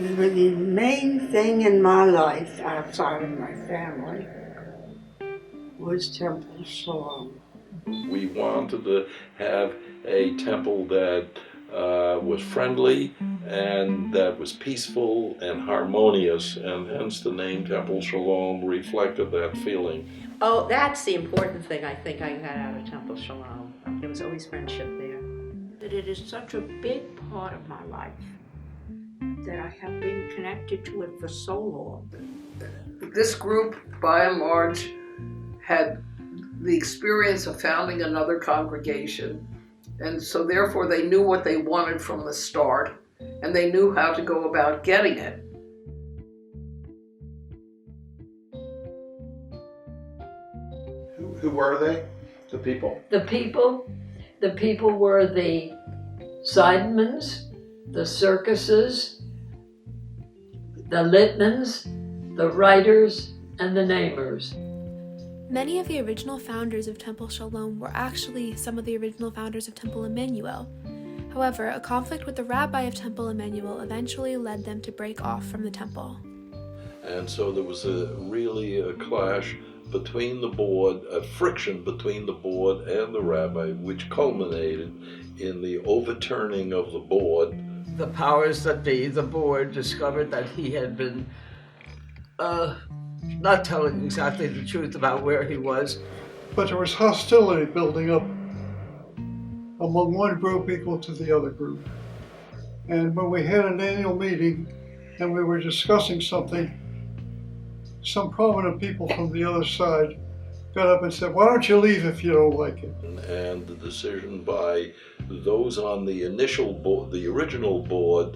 The main thing in my life, outside of my family, was Temple Shalom. We wanted to have a temple that was friendly and that was peaceful and harmonious, and hence the name Temple Shalom reflected that feeling. Oh, that's the important thing I think I got out of Temple Shalom. There was always friendship there. That it is such a big part of my life that I have been connected to it for so long. This group, by and large, had the experience of founding another congregation, and so therefore they knew what they wanted from the start, and they knew how to go about getting it. Who were they? The people? The people were the Seidmans, the circuses, the Littmans, the writers, and the namers. Many of the original founders of Temple Shalom were actually some of the original founders of Temple Emmanuel. However, a conflict with the rabbi of Temple Emmanuel eventually led them to break off from the temple. And so there was really a clash between the board, a friction between the board and the rabbi, which culminated in the overturning of the board. The powers that be, the board, discovered that he had been not telling exactly the truth about where he was. But there was hostility building up among one group equal to the other group. And when we had an annual meeting and we were discussing something, some prominent people from the other side got up and said, "Why don't you leave if you don't like it?" And the decision by those on the initial board, the original board,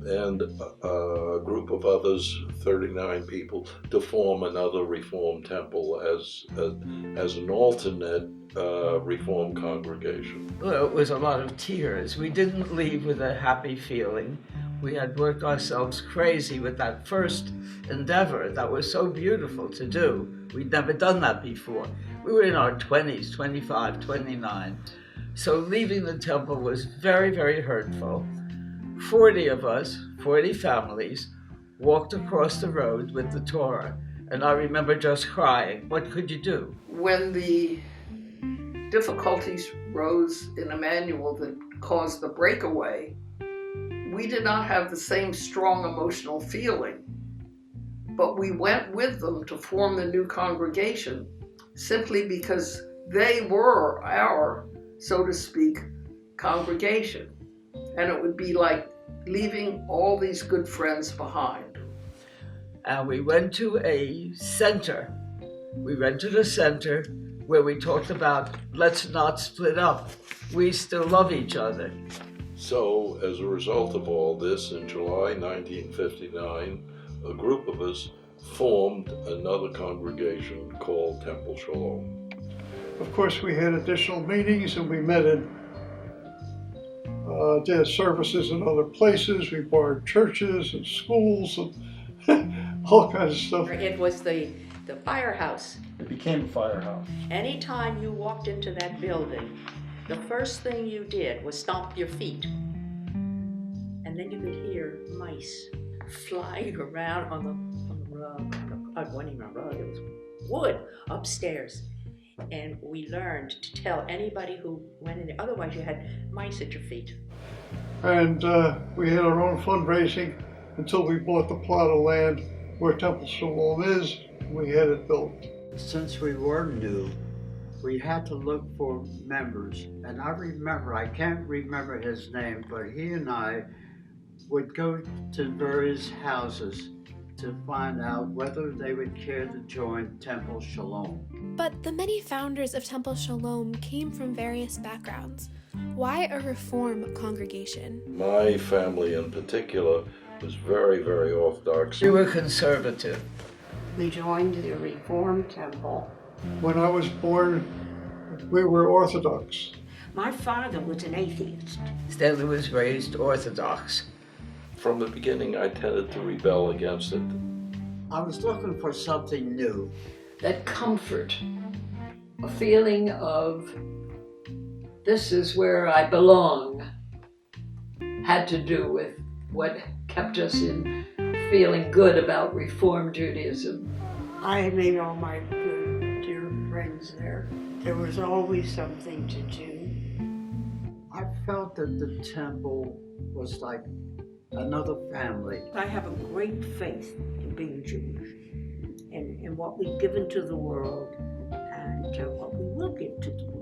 and a group of others, 39 people, to form another Reformed temple as an alternate Reformed congregation. Well, it was a lot of tears. We didn't leave with a happy feeling. We had worked ourselves crazy with that first endeavor that was so beautiful to do. We'd never done that before. We were in our 20s, 25, 29. So leaving the temple was very, very hurtful. 40 of us, 40 families, walked across the road with the Torah. And I remember just crying. What could you do? When the difficulties rose in Emmanuel that caused the breakaway, we did not have the same strong emotional feeling, but we went with them to form the new congregation simply because they were our, so to speak, congregation. And it would be like leaving all these good friends behind. And we went to a center. We rented a center where we talked about, let's not split up. We still love each other. So, as a result of all this, in July 1959, a group of us formed another congregation called Temple Shalom. Of course, we had additional meetings and we met in did services in other places. We borrowed churches and schools and all kinds of stuff. It was the firehouse. It became a firehouse. Anytime you walked into that building, the first thing you did was stomp your feet. And then you could hear mice flying around on the rug. It wasn't even a rug, it was wood upstairs. And we learned to tell anybody who went in there, otherwise you had mice at your feet. And we had our own fundraising until we bought the plot of land where Temple Shalom is. We had it built. Since we were new, we had to look for members. And I can't remember his name, but he and I would go to various houses to find out whether they would care to join Temple Shalom. But the many founders of Temple Shalom came from various backgrounds. Why a Reform congregation? My family in particular was very, very orthodox. We were conservative. We joined the Reformed Temple. When I was born, we were Orthodox. My father was an atheist. Stanley was raised Orthodox. From the beginning, I tended to rebel against it. I was looking for something new. That comfort, a feeling of this is where I belong, had to do with what kept us in feeling good about Reform Judaism. I made all my good, dear friends there. There was always something to do. I felt that the temple was like another family. I have a great faith in being Jewish and in what we've given to the world and what we will give to the world.